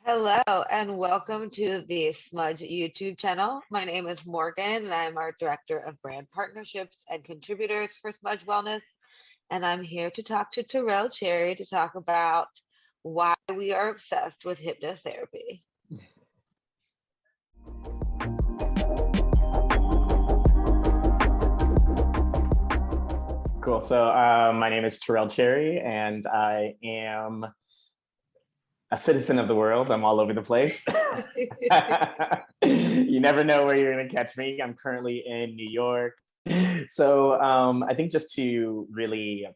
Hello and welcome to the Smudge YouTube channel. My name is Morgan and I'm our Director of Brand Partnerships and Contributors for Smudge Wellness. And I'm here to talk to Tirrell Cherry to talk about why we are obsessed with hypnotherapy. Cool. So my name is Tirrell Cherry, and I am a citizen of the world. I'm all over the place. You never know where you're going to catch me. I'm currently in New York. So I think just to really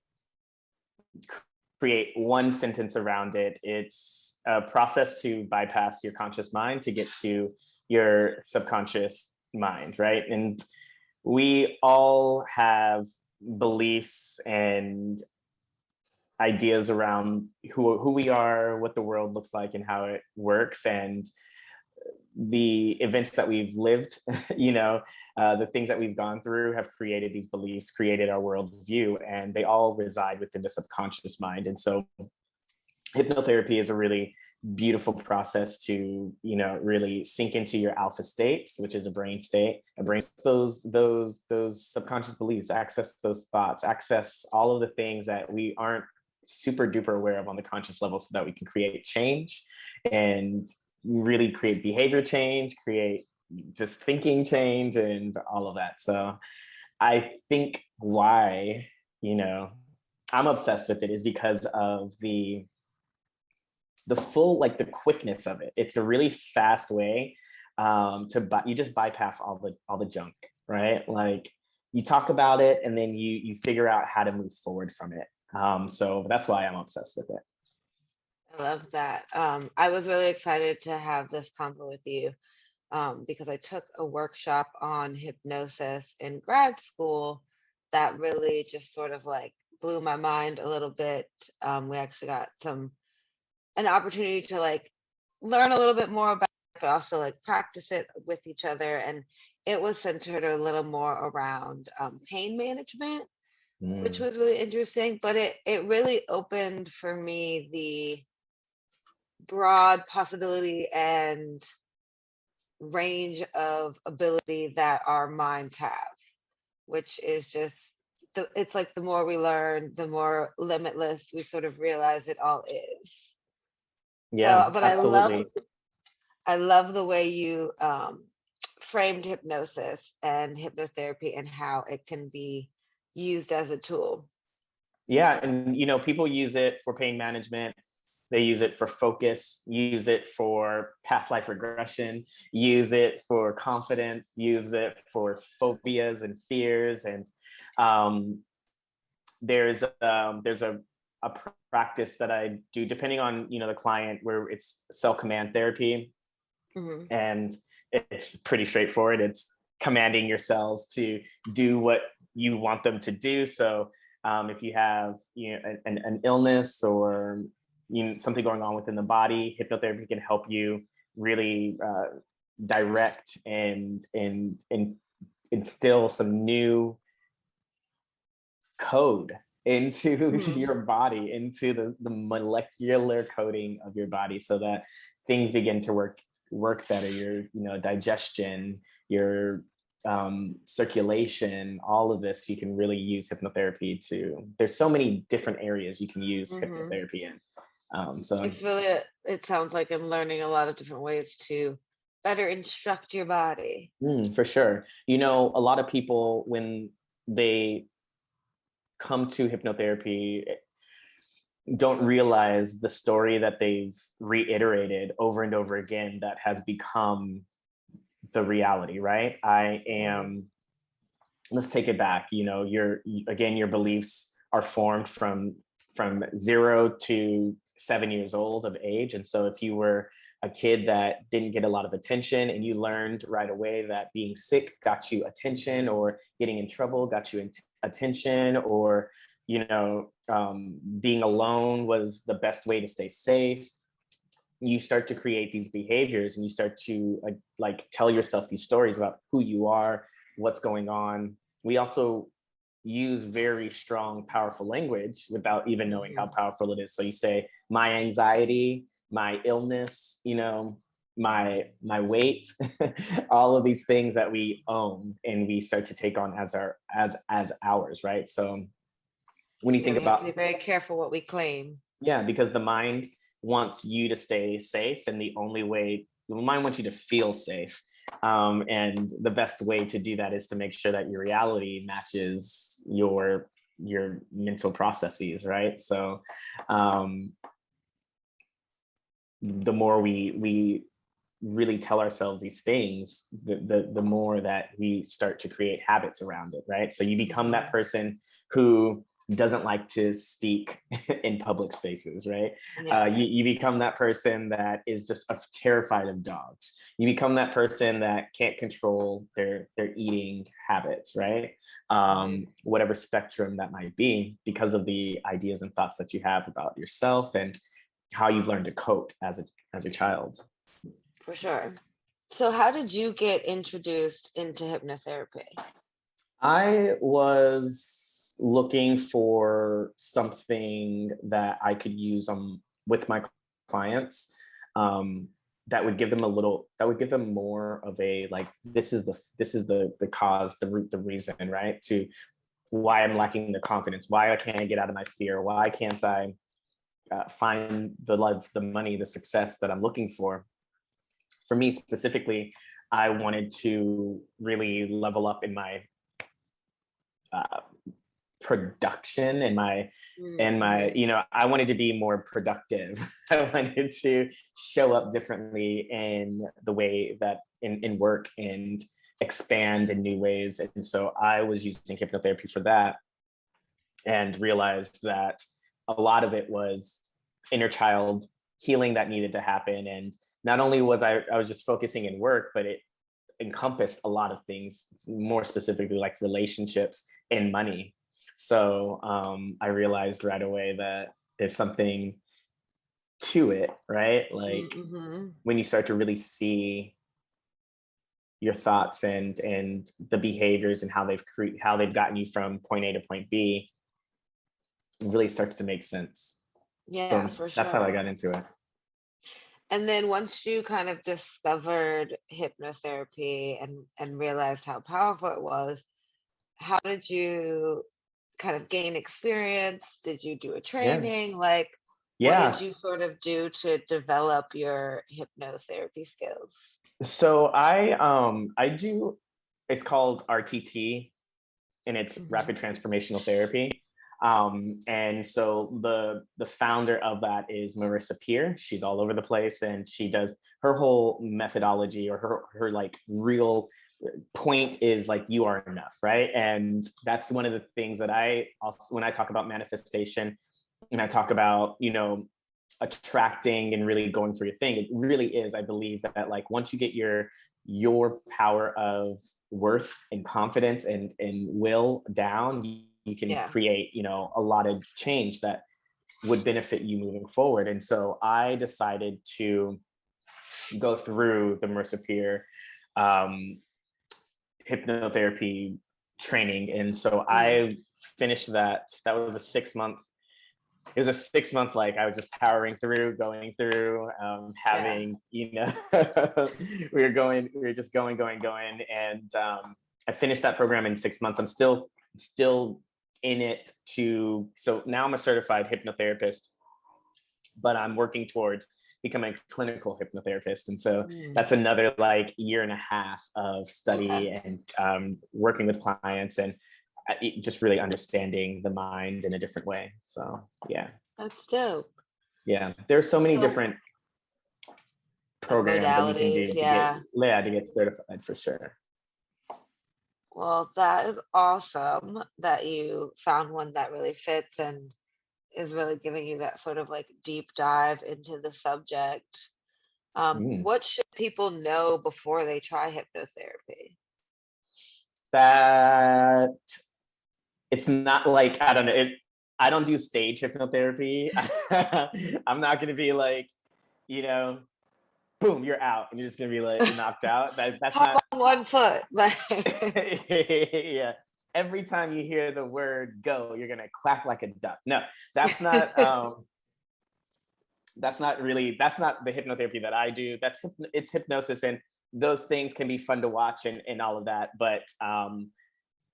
create one sentence around it, it's a process to bypass your conscious mind to get to your subconscious mind, right? And we all have beliefs and ideas around who we are, what the world looks like, and how it works, and the events that we've lived, the things that we've gone through have created these beliefs, created our worldview, and they all reside within the subconscious mind. And so hypnotherapy is a really beautiful process to really sink into your alpha states, which is a brain state, those subconscious beliefs, access those thoughts, access all of the things that we aren't super duper aware of on the conscious level, so that we can create change and really create behavior change, create just thinking change, and all of that. So I think why I'm obsessed with it is because of the full, like, the quickness of it. It's a really fast way you just bypass all the junk, right? Like, you talk about it and then you figure out how to move forward from it. So that's why I'm obsessed with it. I love that. I was really excited to have this convo with you because I took a workshop on hypnosis in grad school that really just sort of like blew my mind a little bit. We actually got an opportunity to like learn a little bit more about it, but also like practice it with each other. And it was centered a little more around pain management, which was really interesting. But it really opened for me the broad possibility and range of ability that our minds have, which is just it's like the more we learn, the more limitless we sort of realize it all is. So, Yeah, but absolutely. I love the way you framed hypnosis and hypnotherapy and how it can be used as a tool. Yeah, and people use it for pain management. They use it for focus, use it for past life regression, use it for confidence, use it for phobias and fears. And um, there's a practice that I do depending on the client, where it's cell command therapy. Hmm. And it's pretty straightforward. It's commanding your cells to do what you want them to do. So if you have an illness or something going on within the body, hypnotherapy can help you really direct and instill some new code into Hmm. your body, into the molecular coding of your body, so that things begin to work better. Your digestion, your circulation, all of this, you can really use hypnotherapy to. There's so many different areas you can use Hmm. hypnotherapy in. So It's really, it sounds like I'm learning a lot of different ways to better instruct your body. for sure, a lot of people, when they come to hypnotherapy, don't realize the story that they've reiterated over and over again that has become the reality, right? Mhm. Let's take it back. Your beliefs are formed from 0 to 7 years old of age. And so if you were a kid that didn't get a lot of attention, and you learned right away that being sick got you attention, or getting in trouble got you attention, or being alone was the best way to stay safe, you start to create these behaviors, and you start to like tell yourself these stories about who you are, what's going on. We also use very strong, powerful language without even knowing how Mhm. powerful it is. So you say, my anxiety my illness, my weight, all of these things that we own and we start to take on as ours, right? So when you Yeah, think we have to about, be very careful what we claim. yeah, because the mind wants you to stay safe, and the mind wants you to feel safe. And the best way to do that is to make sure that your reality matches your mental processes, right? So the more we really tell ourselves these things, the more that we start to create habits around it, right? So you become that person who doesn't like to speak in public spaces, right? Yeah. You become that person that is just terrified of dogs. You become that person that can't control their eating habits, right? Whatever spectrum that might be, because of the ideas and thoughts that you have about yourself and how you've learned to cope as a child. For sure. So how did you get introduced into hypnotherapy? I was looking for something that I could use with my clients, that would give them more of a, like, this is the cause, the root, the reason, right, to why I'm lacking the confidence, why I can't get out of my fear, why can't I find the love, the money, the success that I'm looking for. For me specifically, I wanted to really level up in my production and my I wanted to be more productive. I wanted to show up differently in the way that in work and expand in new ways. And so I was using hypnotherapy for that, and realized that a lot of it was inner child healing that needed to happen. And not only was I was just focusing in work, but it encompassed a lot of things, more specifically like relationships and money. So I realized right away that there's something to it, right? Like when you start to really see your thoughts and the behaviors and how they've gotten you from point A to point B, it really starts to make sense. Yeah, So for that's how I sure. got into it. And then once you kind of discovered hypnotherapy and realized how powerful it was, how did you kind of gain experience? Did you do a Yeah. training? Like, what did you Yes. sort of do to develop your hypnotherapy skills? So I do, it's called RTT, and it's Mhm. rapid transformational therapy. And so the founder of that is Marissa Peer. She's all over the place, and she does her whole methodology, or her like real point is like, you are enough, right? And that's one of the things that I also, when I talk about manifestation and I talk about, attracting and really going for your thing, it really is, I believe that like once you get your power of worth and confidence and will down, you can Yeah. create, a lot of change that would benefit you moving forward. And so I decided to go through the Marissa Peer hypnotherapy training. And so Mhm. I finished that. That was a 6 month. It was a 6 month, like I was just powering through, going through, Yeah. having, we were just going, and I finished that program in 6 months. I'm still in it so now I'm a certified hypnotherapist, but I'm working towards becoming a clinical hypnotherapist. And so Mm. that's another like year and a half of Okay. study and working with clients and just really understanding the mind in a different way. So That's dope. yeah, there's so many So, different like programs that you can modalities, do yeah. to get certified for sure. Well, that is awesome that you found one that really fits and is really giving you that sort of like deep dive into the subject. Mm. What should people know before they try hypnotherapy? That it's not like, I don't know, I don't do stage hypnotherapy. I'm not going to be like, you know, boom, you're out, and you're just gonna be like knocked out. That's Hop not. on one foot. Like, Yeah. Every time you hear the word "go," you're gonna quack like a duck. No, that's not. that's not the hypnotherapy that I do. It's hypnosis, and those things can be fun to watch and all of that. But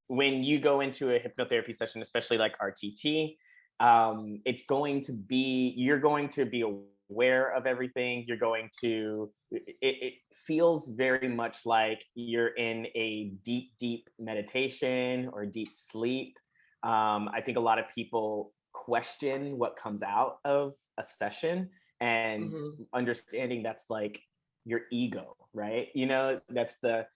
when you go into a hypnotherapy session, especially like RTT, you're going to be aware of everything. It feels very much like you're in a deep meditation or deep sleep. I think a lot of people question what comes out of a session, and understanding that's like your ego, right? That's the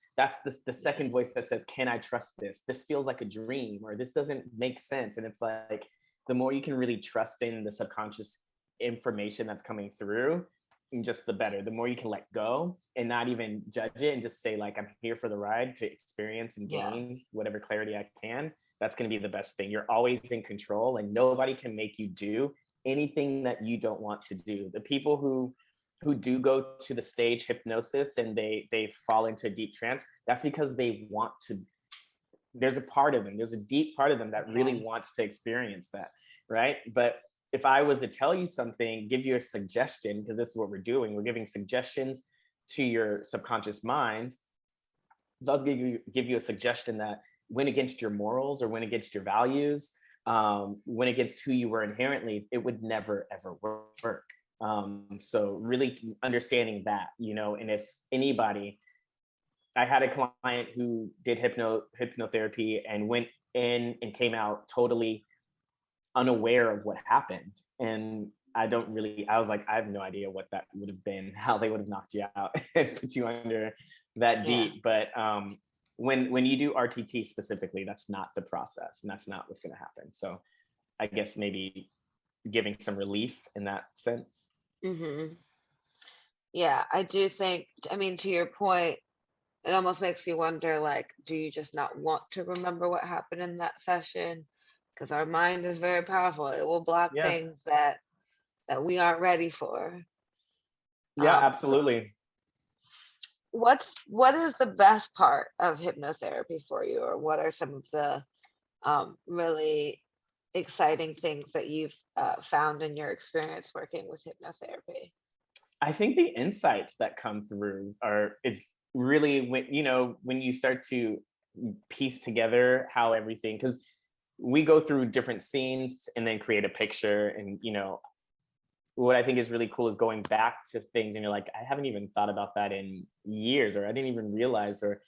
second voice that says, can I trust this? This feels like a dream, or this doesn't make sense. And it's like, the more you can really trust in the subconscious information that's coming through, just the better. The more you can let go and not even judge it, and just say, like, I'm here for the ride to experience and gain whatever clarity I can. That's going to be the best thing. You're always in control, and nobody can make you do anything that you don't want to do. The people who do go to the stage hypnosis and they fall into a deep trance, that's because they want to. There's a deep part of them that really wants to experience that, right? But if I was to tell you something, give you a suggestion, because this is what we're doing, we're giving suggestions to your subconscious mind. If I was going to give you a suggestion that went against your morals or went against your values, went against who you were inherently, it would never ever work. So really understanding that, and if anybody, I had a client who did hypnotherapy and went in and came out totally unaware of what happened. And I was like, I have no idea what that would have been, how they would have knocked you out and put you under that deep. But when you do RTT specifically, that's not the process, and that's not what's going to happen. So I guess maybe giving some relief in that sense. Yeah, I do think, I mean, to your point, it almost makes you wonder, like, do you just not want to remember what happened in that session? Because our mind is very powerful. It will block Yeah. things that we aren't ready for. Yeah, absolutely. What is the best part of hypnotherapy for you, or what are some of the really exciting things that you've found in your experience working with hypnotherapy? I think the insights that come through it's really when you start to piece together how everything, because we go through different scenes and then create a picture. And what I think is really cool is going back to things and you're like, I haven't even thought about that in years, or I didn't even realize, or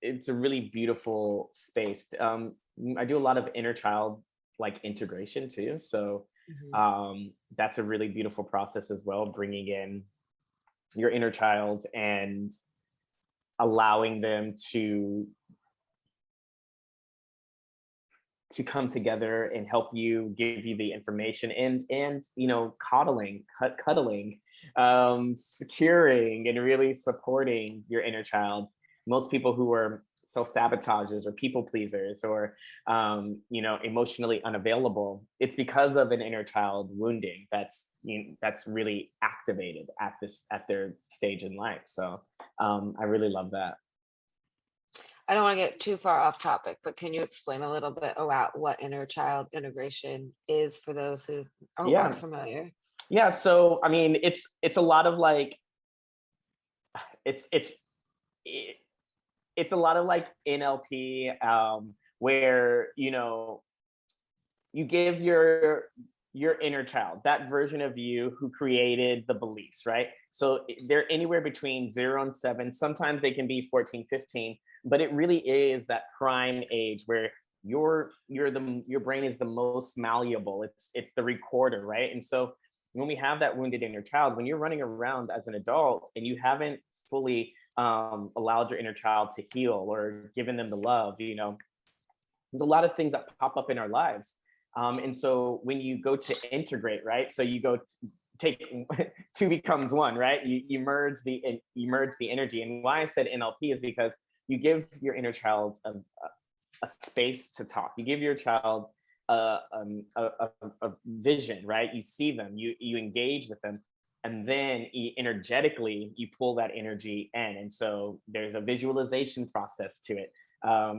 it's a really beautiful space. I do a lot of inner child like integration too. So that's a really beautiful process as well, bringing in your inner child and allowing them to come together and help you, give you the information, and cuddling, securing and really supporting your inner child. Most people who are self-sabotagers or people pleasers, or emotionally unavailable, it's because of an inner child wounding that's really activated at their stage in life. So I really love that. I don't want to get too far off topic, but can you explain a little bit about what inner child integration is for those who aren't familiar? Yeah. So I mean, it's a lot of like it's a lot of like NLP, where you give your inner child, that version of you who created the beliefs, right? So they're anywhere between 0 and 7. Sometimes they can be 14, 15, but it really is that prime age where your brain is the most malleable. It's the recorder, right? And so when we have that wounded inner child, when you're running around as an adult and you haven't fully allowed your inner child to heal or given them the love, there's a lot of things that pop up in our lives. And so when you go to integrate, right? So you go take two becomes one, right? You merge the energy. And why I said NLP is because you give your inner child a space to talk. You give your child a vision, right? You see them, you engage with them, and then energetically you pull that energy in. And so there's a visualization process to it,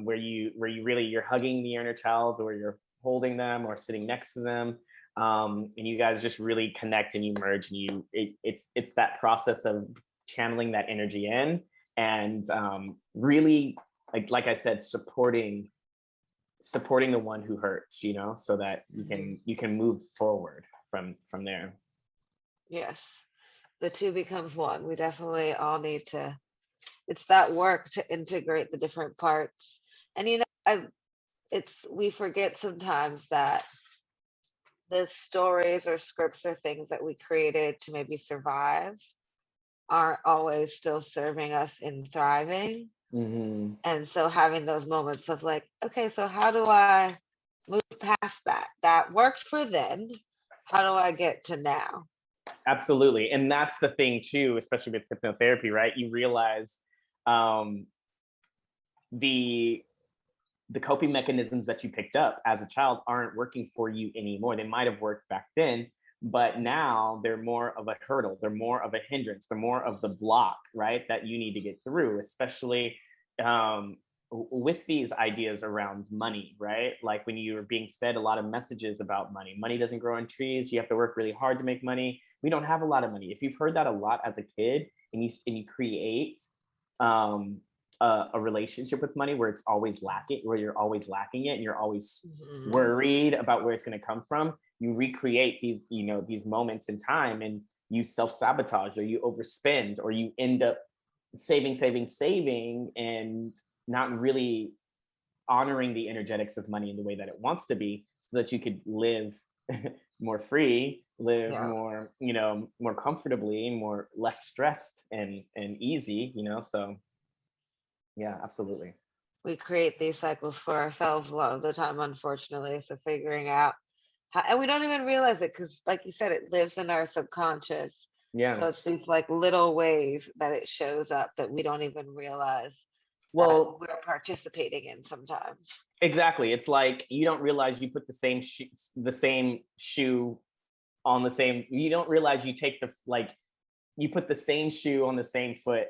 where you're hugging the inner child, or you're holding them or sitting next to them. and you guys just really connect and you merge, and it's that process of channeling that energy in, and really, like I said, supporting the one who hurts, so that you can move forward from there. Yes. The two becomes one. We definitely all need to, it's that work to integrate the different parts. And we forget sometimes that the stories or scripts or things that we created to maybe survive aren't always still serving us in thriving. Hmm. And so having those moments of like, okay, so how do I move past that? That worked for then. How do I get to now? Absolutely. And that's the thing too, especially with hypnotherapy, right? You realize um, the the coping mechanisms that you picked up as a child aren't working for you anymore. They might have worked back then, but now they're more of a hurdle. They're more of a hindrance. They're more of the block, right? That you need to get through, especially um, with these ideas around money, right? Like when you are being fed a lot of messages about money. Money doesn't grow on trees. You have to work really hard to make money. We don't have a lot of money. If you've heard that a lot as a kid, and you create um, a relationship with money where it's always lacking, where you're always lacking it, and you're always Mhm. worried about where it's going to come from, you recreate these moments in time, and you self-sabotage, or you overspend, or you end up saving, and not really honoring the energetics of money in the way that it wants to be, so that you could live more free, live Yeah. more, more comfortably, more less stressed and easy, so yeah, absolutely. We create these cycles for ourselves a lot of the time, unfortunately. So figuring out how, and we don't even realize it because, like you said, it lives in our subconscious. Yeah. So it's these like little ways that it shows up that we don't even realize that Well, we're participating in sometimes. exactly. It's like you don't realize you put the same shoe on the same. You don't realize you take you put the same shoe on the same foot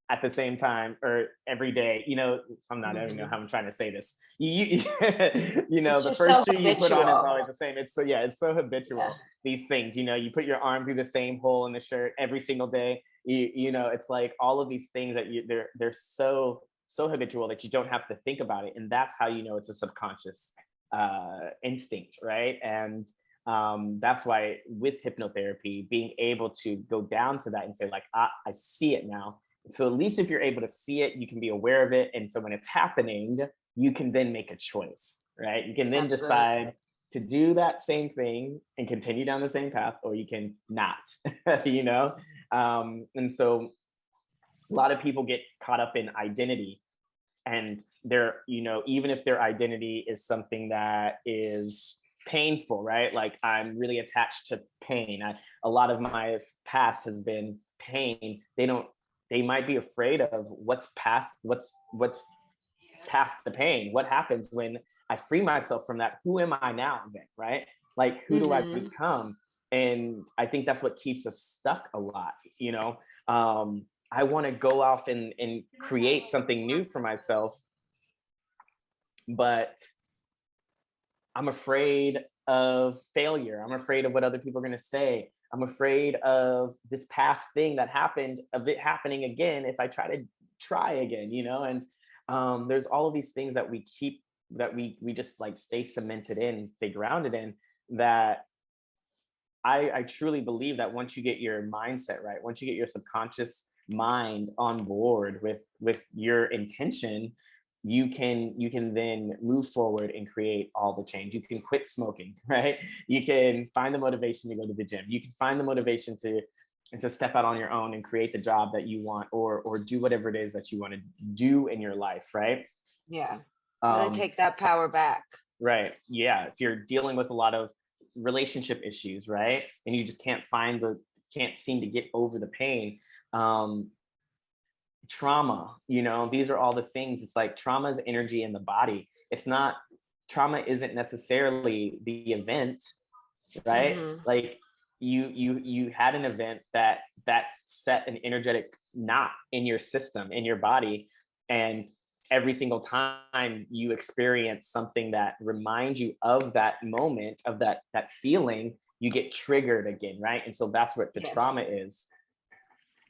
at the same time or every day. I don't know Mhm. how I'm trying to say this. It's The just so first shoe you put on is habitual. always the same. It's so Yeah. habitual. These things, you put your arm through the same hole in the shirt every single day. It's like all of these things that they're so habitual that you don't have to think about it, and that's how it's a subconscious instinct, right? And that's why with hypnotherapy, being able to go down to that and say like, I see it now. So at least if you're able to see it, you can be aware of it, and so when it's happening, you can then make a choice, right? You can then Absolutely. decide to do that same thing and continue down the same path, or you can not. And so a lot of people get caught up in identity, and even if their identity is something that is painful, right? Like I'm really attached to pain. A lot of my past has been pain. They might be afraid of what's past the pain. What happens when I free myself from that? Who am I now then, right? Like who do I Hmm. become? And I think that's what keeps us stuck a lot. I want to go off and create something new for myself, but I'm afraid of failure. I'm afraid of what other people are going to say. I'm afraid of this past thing that happened, of it happening again if I try again, and there's all of these things that we just like stay cemented in, stay grounded in, that I truly believe that once you get your mindset right, once you get your subconscious mind on board with your intention, you can then move forward and create all the change. You can quit smoking, right? You can find the motivation to go to the gym. You can find the motivation to step out on your own and create the job that you want, or do whatever it is that you want to do in your life, right? Yeah. Really Um, take that power back. Right. Yeah. If you're dealing with a lot of relationship issues, right, and you just can't seem to get over the pain, um, trauma, these are all the things. It's like trauma is energy in the body. It's not, trauma isn't necessarily the event, right? Hmm. Like you had an event that set an energetic knot in your system, in your body, and every single time you experience something that reminds you of that moment, of that feeling, you get triggered again, right? And so that's what the Yes. trauma is.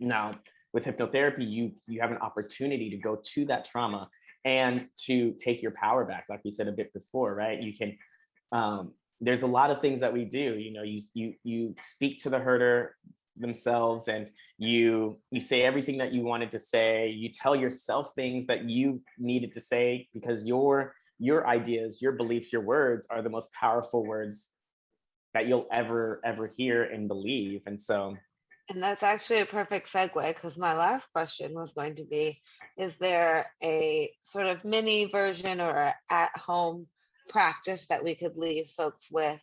Now, with hypnotherapy, you have an opportunity to go to that trauma and to take your power back, like we said a bit before, right? You can, there's a lot of things that we do. You know, you speak to the herder themselves, and you say everything that you wanted to say. You tell yourself things that you needed to say, because your ideas, your beliefs, your words are the most powerful words that you'll ever hear and believe. And so, And that's actually a perfect segue, because my last question was going to be, is there a sort of mini version or a at-home practice that we could leave folks with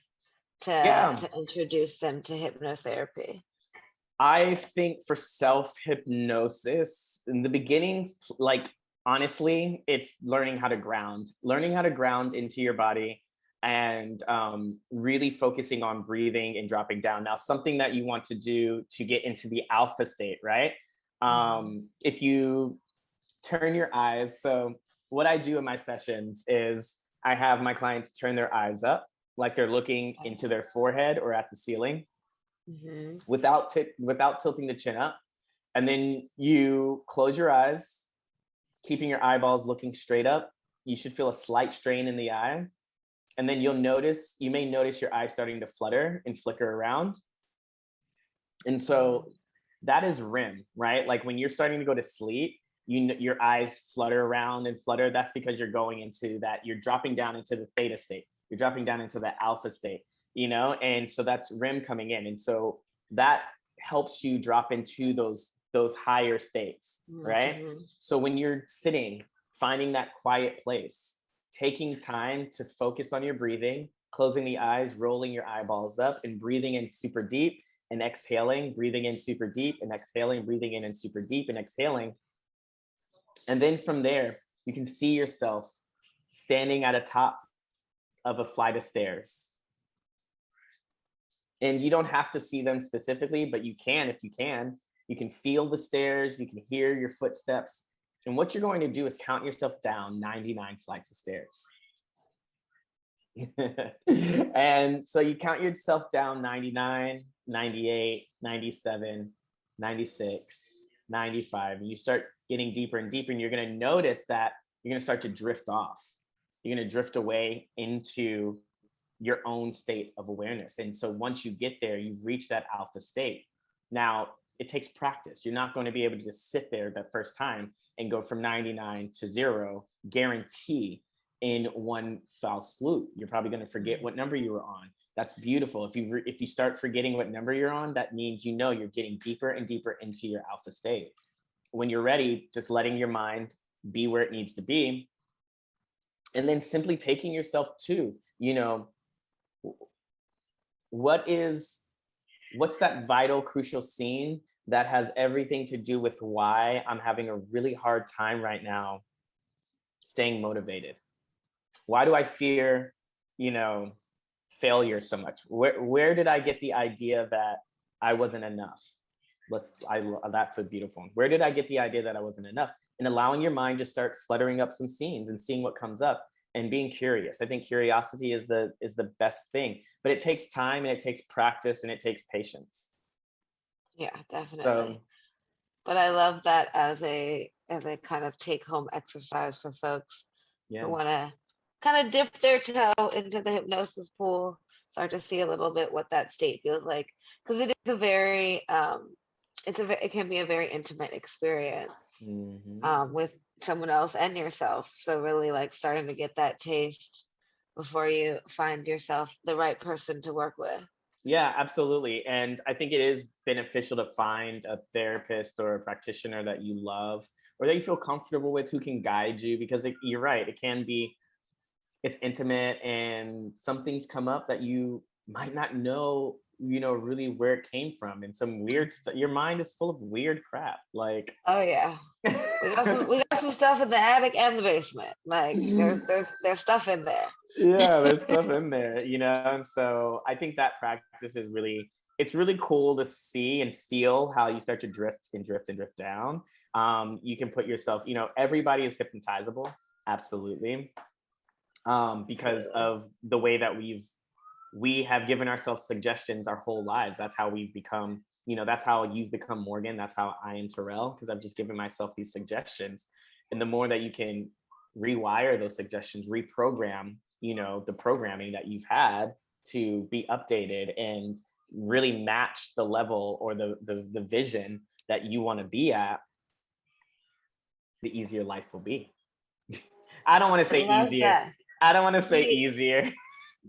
yeah, to introduce them to hypnotherapy? I think for self hypnosis in the beginnings, like honestly, it's learning how to ground into your body, and really focusing on breathing and dropping down. Now, something that you want to do to get into the alpha state, right? Mhm. If you turn your eyes, so what I do in my sessions is I have my clients turn their eyes up, like they're looking into their forehead or at the ceiling, Mhm. without tilting the chin up. And then you close your eyes, keeping your eyeballs looking straight up. You should feel a slight strain in the eye. And then you may notice your eyes starting to flutter and flicker around. And so that is REM, right? Like when you're starting to go to sleep, your eyes flutter around and flutter. That's because you're going into that, you're dropping down into the theta state. You're dropping down into the alpha state, you know? And so that's REM coming in. And so that helps you drop into those higher states, right? Mhm. So when you're sitting, finding that quiet place, taking time to focus on your breathing, closing the eyes, rolling your eyeballs up, and breathing in super deep and exhaling, breathing in super deep and exhaling, breathing in and super deep and exhaling. And then from there, you can see yourself standing at a top of a flight of stairs. And you don't have to see them specifically, but you can if you can. You can feel the stairs, you can hear your footsteps. And what you're going to do is count yourself down 99 flights of stairs. And so you count yourself down 99, 98, 97, 96, 95, and you start getting deeper and deeper, and you're going to notice that you're going to start to drift off. You're going to drift away into your own state of awareness. And so once you get there, you've reached that alpha state. Now, it takes practice. You're not going to be able to just sit there that first time and go from 99 to 0, guarantee, in one foul swoop. You're probably going to forget what number you were on. That's beautiful. If you start forgetting what number you're on, that means you know you're getting deeper and deeper into your alpha state. When you're ready, just letting your mind be where it needs to be, and then simply taking yourself to, you know, what's that vital, crucial scene that has everything to do with why I'm having a really hard time right now staying motivated? Why do I fear, you know, failure so much? Where did I get the idea that I wasn't enough? That's a beautiful one. Where did I get the idea that I wasn't enough? And allowing your mind to start fluttering up some scenes and seeing what comes up and being curious. I think curiosity is the best thing, but it takes time and it takes practice and it takes patience. Yeah, definitely. So But I love that as a kind of take home exercise for folks who yeah, want to kind of dip their toe into the hypnosis pool, start to see a little bit what that state feels like, because it is a very it can be a very intimate experience hmm, with someone else and yourself. So really like starting to get that taste before you find yourself the right person to work with. yeah, absolutely. And I think it is beneficial to find a therapist or a practitioner that you love or that you feel comfortable with, who can guide you, because you're right, it can be, it's intimate, and some things come up that you might not know, you know, really where it came from, and some weird stuff. Your mind is full of weird crap, like Oh yeah. We got some stuff in the attic and the basement. Like there's stuff in there. yeah, there's stuff in there, you know. And so I think that practice is really, it's really cool to see and feel how you start to drift and drift and drift down. You can put yourself, you know, everybody is hypnotizable, absolutely, because Absolutely. of the way that we've we have given ourselves suggestions our whole lives. That's how we've become, that's how you've become Morgan. That's how I am Tirrell, because I've just given myself these suggestions. And the more that you can rewire those suggestions, reprogram, the programming that you've had to be updated and really match the level or the vision that you want to be at, the easier life will be. I don't want to say easier. That. I don't want to say easier.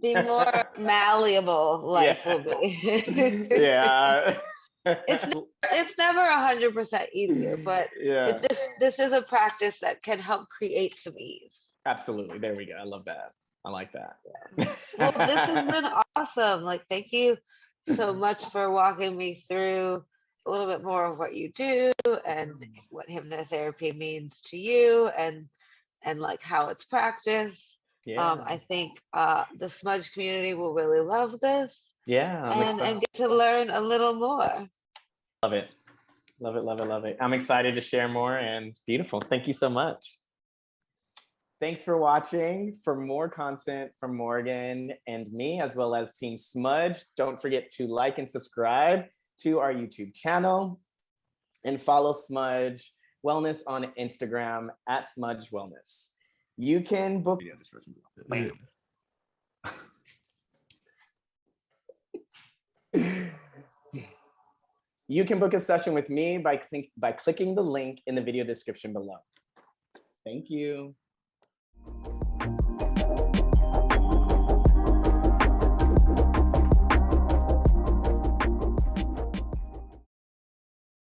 The more malleable life will be. Yeah. It's never 100% easier, but yeah. this is a practice that can help create some ease. Absolutely. There we go. I love that. I like that. Well, this has been awesome. Like, thank you so much for walking me through a little bit more of what you do and what hypnotherapy means to you, and like how it's practiced. Yeah. I think the smudge community will really love this. Yeah. And get to learn a little more. Love it. Love it, love it, love it. I'm excited to share more, and beautiful. Thank you so much. Thanks for watching. For more content from Morgan and me, as well as Team Smudge, don't forget to like and subscribe to our YouTube channel, and follow Smudge Wellness on Instagram at Smudge Wellness. You can book. You can book a session with me by clicking the link in the video description below. Thank you.